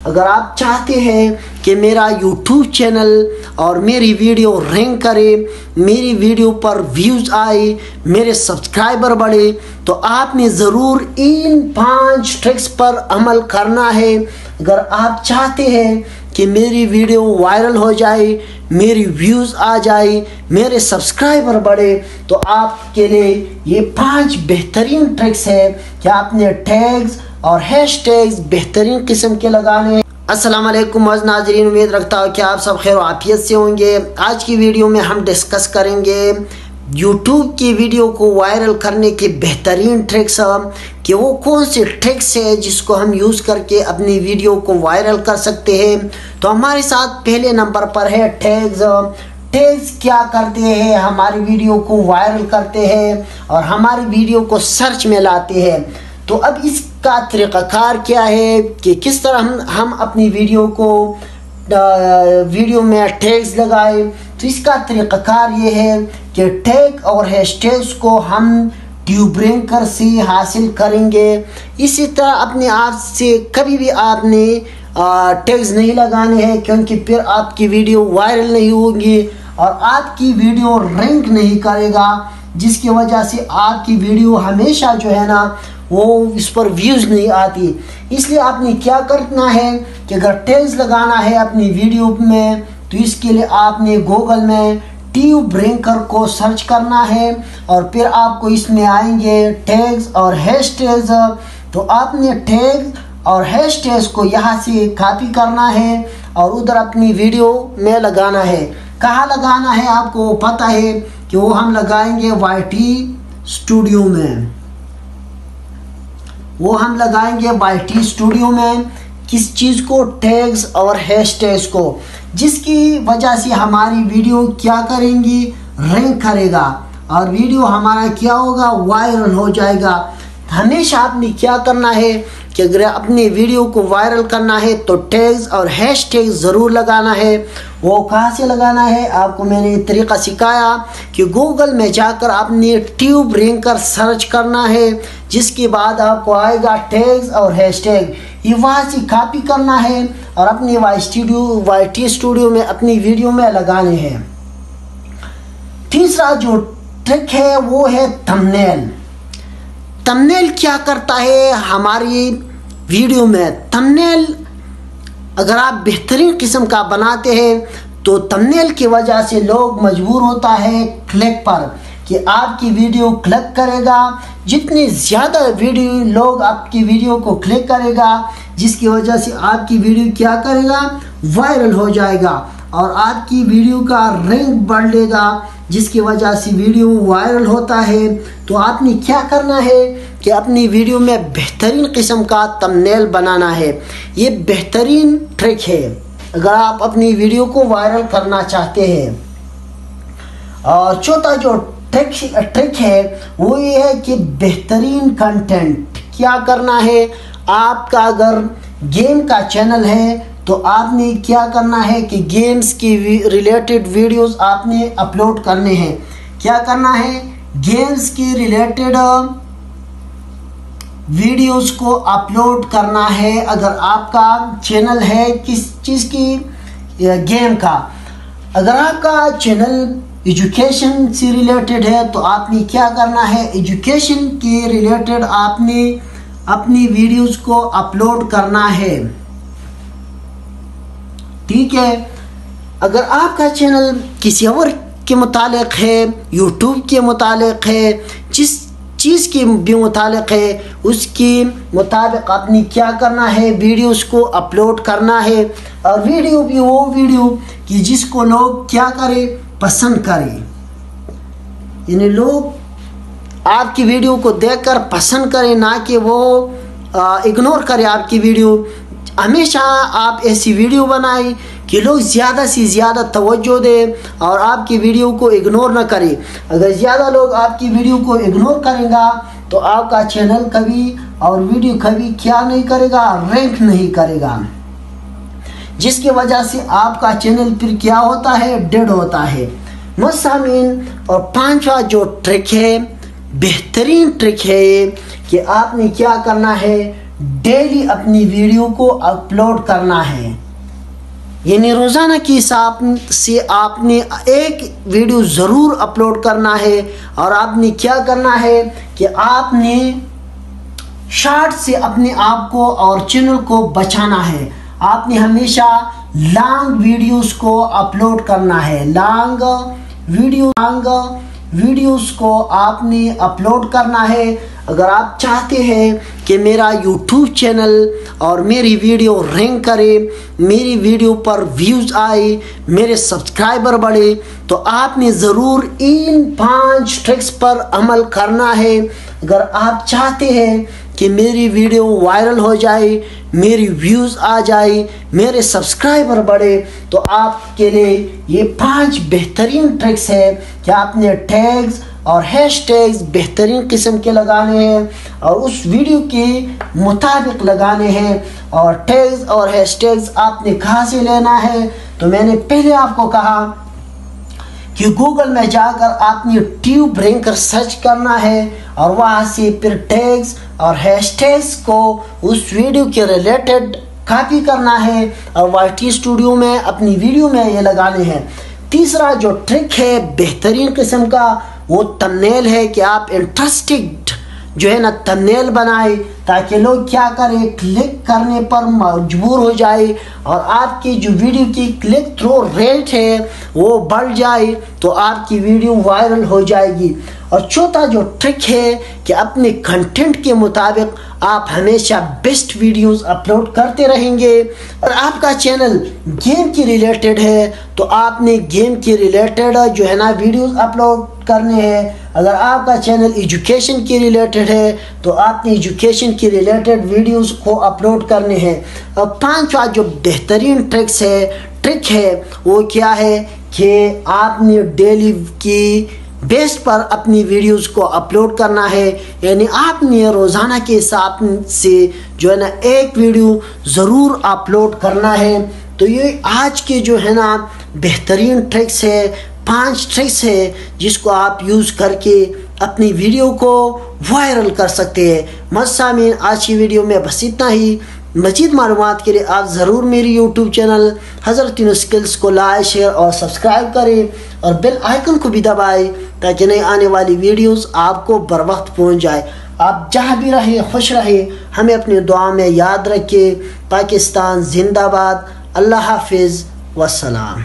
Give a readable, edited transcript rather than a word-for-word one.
अगर आप चाहते हैं कि मेरा YouTube चैनल और मेरी वीडियो रैंक करे, मेरी वीडियो पर व्यूज़ आए, मेरे सब्सक्राइबर बढ़े, तो आपने ज़रूर इन 5 ट्रिक्स पर अमल करना है। अगर आप चाहते हैं कि मेरी वीडियो वायरल हो जाए, मेरी व्यूज़ आ जाए, मेरे सब्सक्राइबर बढ़े, तो आपके लिए ये 5 बेहतरीन ट्रिक्स है कि आपने टैग्स और हैशटैग्स बेहतरीन किस्म के लगाने हैं। अस्सलाम वालेकुम नाज़रीन, उम्मीद रखता हूँ कि आप सब खैर आफियत से होंगे। आज की वीडियो में हम डिस्कस करेंगे YouTube की वीडियो को वायरल करने के बेहतरीन ट्रिक्स कि वो कौन से ट्रिक्स है जिसको हम यूज़ करके अपनी वीडियो को वायरल कर सकते हैं। तो हमारे साथ पहले नंबर पर है टैग्स। टैग्स क्या करते हैं? हमारी वीडियो को वायरल करते हैं और हमारी वीडियो को सर्च में लाते हैं। तो अब इसका तरीक़ाकार क्या है कि किस तरह हम अपनी वीडियो में टैग्स लगाए। तो इसका तरीक़ाकार ये है कि टैग और हैशटैग्स को हम ट्यूब रैंकर से हासिल करेंगे। इसी तरह अपने आप से कभी भी आपने टैग्स नहीं लगाने हैं, क्योंकि फिर आपकी वीडियो वायरल नहीं होगी और आपकी वीडियो रैंक नहीं करेगा, जिसकी वजह से आपकी वीडियो हमेशा जो है ना वो इस पर व्यूज़ नहीं आती। इसलिए आपने क्या करना है कि अगर टैग्स लगाना है अपनी वीडियो में, तो इसके लिए आपने गूगल में ट्यूब रैंकर को सर्च करना है और फिर आपको इसमें आएंगे टैग्स और हैशटैग्स। तो आपने टैग्स और हैशटैग्स को यहाँ से कॉपी करना है और उधर अपनी वीडियो में लगाना है। कहाँ लगाना है आपको पता है कि वो हम लगाएंगे YT स्टूडियो में। वो हम लगाएंगे YT स्टूडियो में किस चीज़ को? टैग्स और हैशटैग्स को, जिसकी वजह से हमारी वीडियो क्या करेंगी? रैंक करेगा और वीडियो हमारा क्या होगा? वायरल हो जाएगा। हमेशा आपने क्या करना है कि अगर अपनी वीडियो को वायरल करना है तो टैग्स और हैशटैग ज़रूर लगाना है। वो कहाँ से लगाना है? आपको मैंने तरीक़ा सिखाया कि गूगल में जाकर आपने ट्यूब रैंकर सर्च करना है, जिसके बाद आपको आएगा टैग्स और हैशटैग। ये वहाँ से कॉपी करना है और अपनी YT स्टूडियो में अपनी वीडियो में लगाने हैं। तीसरा जो ट्रिक है वो है थंबनेल। थंबनेल क्या करता है हमारी वीडियो में? थंबनेल अगर आप बेहतरीन किस्म का बनाते हैं तो थंबनेल की वजह से लोग मजबूर होता है क्लिक पर कि आपकी वीडियो क्लिक करेगा। जितने ज़्यादा लोग आपकी वीडियो को क्लिक करेगा, जिसकी वजह से आपकी वीडियो क्या करेगा? वायरल हो जाएगा और आपकी वीडियो का रैंक बढ़ लेगा, जिसकी वजह से वीडियो वायरल होता है। तो आपने क्या करना है कि अपनी वीडियो में बेहतरीन किस्म का थंबनेल बनाना है। ये बेहतरीन ट्रिक है अगर आप अपनी वीडियो को वायरल करना चाहते हैं। और चौथा जो ट्रिक है वो ये है कि बेहतरीन कंटेंट क्या करना है। आपका अगर गेम का चैनल है तो आपने क्या करना है कि गेम्स की रिलेटेड वीडियोस आपने अपलोड करने हैं। क्या करना है? गेम्स की रिलेटेड वीडियोस को अपलोड करना है। अगर आपका चैनल है किस चीज़ की? गेम का। अगर आपका चैनल एजुकेशन से रिलेटेड है तो आपने क्या करना है? एजुकेशन के रिलेटेड आपने अपनी वीडियोस को अपलोड करना है। ठीक है। अगर आपका चैनल किसी और के मुतालिक है, YouTube के मुतालिक है, जिस चीज़ के भी मुतालिक है, उसके मुताबिक आपने क्या करना है? वीडियोस को अपलोड करना है। और वीडियो भी वो वीडियो कि जिसको लोग क्या करें? पसंद करें। यानी लोग आपकी वीडियो को देखकर पसंद करें, ना कि वो इग्नोर करें आपकी वीडियो। हमेशा आप ऐसी वीडियो बनाएं कि लोग ज़्यादा से ज़्यादा तवज्जो दें और आपकी वीडियो को इग्नोर ना करें। अगर ज़्यादा लोग आपकी वीडियो को इग्नोर करेंगे तो आपका चैनल कभी और वीडियो कभी क्या नहीं करेगा? रैंक नहीं करेगा, जिसकी वजह से आपका चैनल फिर क्या होता है? डेड होता है। मुसामीन, और पांचवा जो ट्रिक है, बेहतरीन ट्रिक है कि आपने क्या करना है? डेली अपनी वीडियो को अपलोड करना है, यानी रोज़ाना के हिसाब से आपने एक वीडियो ज़रूर अपलोड करना है। और आपने क्या करना है कि आपने शॉर्ट से अपने आप को और चैनल को बचाना है। आपने हमेशा लॉन्ग वीडियोस को अपलोड करना है, लॉन्ग वीडियोस को आपने अपलोड करना है। अगर आप चाहते हैं कि मेरा YouTube चैनल और मेरी वीडियो रैंक करे, मेरी वीडियो पर व्यूज़ आए, मेरे सब्सक्राइबर बढ़े, तो आपने ज़रूर इन 5 ट्रिक्स पर अमल करना है। अगर आप चाहते हैं कि मेरी वीडियो वायरल हो जाए, मेरी व्यूज़ आ जाए, मेरे सब्सक्राइबर बढ़े, तो आपके लिए ये 5 बेहतरीन ट्रिक्स है कि आपने टैग्स और हैशटैग्स बेहतरीन किस्म के लगाने हैं और उस वीडियो के मुताबिक लगाने हैं। और टैग्स और हैशटैग्स आपने कहाँ से लेना है, तो मैंने पहले आपको कहा कि गूगल में जाकर आपने ट्यूब रैंकर सर्च करना है और वहाँ से फिर टैग्स और हैशटैग्स को उस वीडियो के रिलेटेड कॉपी करना है और YT स्टूडियो में अपनी वीडियो में ये लगाने हैं। तीसरा जो ट्रिक है बेहतरीन किस्म का, वो थंबनेल है कि आप इंटरेस्टिंग जो है ना थंबनेल बनाए, ताकि लोग क्या करें, क्लिक करने पर मजबूर हो जाए और आपकी जो वीडियो की क्लिक थ्रू रेट है वो बढ़ जाए, तो आपकी वीडियो वायरल हो जाएगी। और चौथा जो ट्रिक है कि अपने कंटेंट के मुताबिक आप हमेशा बेस्ट वीडियोस अपलोड करते रहेंगे। और आपका चैनल गेम के रिलेटेड है तो आपने गेम के रिलेटेड जो है ना वीडियोस अपलोड करने हैं। अगर आपका चैनल एजुकेशन के रिलेटेड है तो आपने एजुकेशन के रिलेटेड वीडियोस को अपलोड करने हैं। और पांचवा जो बेहतरीन ट्रिक है वो क्या है कि आपने डेली की बेस पर अपनी वीडियोस को अपलोड करना है, यानी आपने रोज़ाना के हिसाब से जो है ना एक वीडियो ज़रूर अपलोड करना है। तो ये आज के जो है ना बेहतरीन ट्रिक्स है, 5 ट्रिक्स है जिसको आप यूज़ करके अपनी वीडियो को वायरल कर सकते हैं। मसामीन, आज की वीडियो में बस इतना ही। मज़ीद मालूमात के लिए आप ज़रूर मेरी YouTube चैनल हज़रत यूनुस स्किल्स को लाइक, शेयर और सब्सक्राइब करें और बेल आइकन को भी दबाएं ताकि नई आने वाली वीडियोस आपको बर वक्त पहुँच जाए। आप जहाँ भी रहे खुश रहे, हमें अपनी दुआ में याद रखें। पाकिस्तान जिंदाबाद। अल्लाह हाफिज़ वस्सलाम।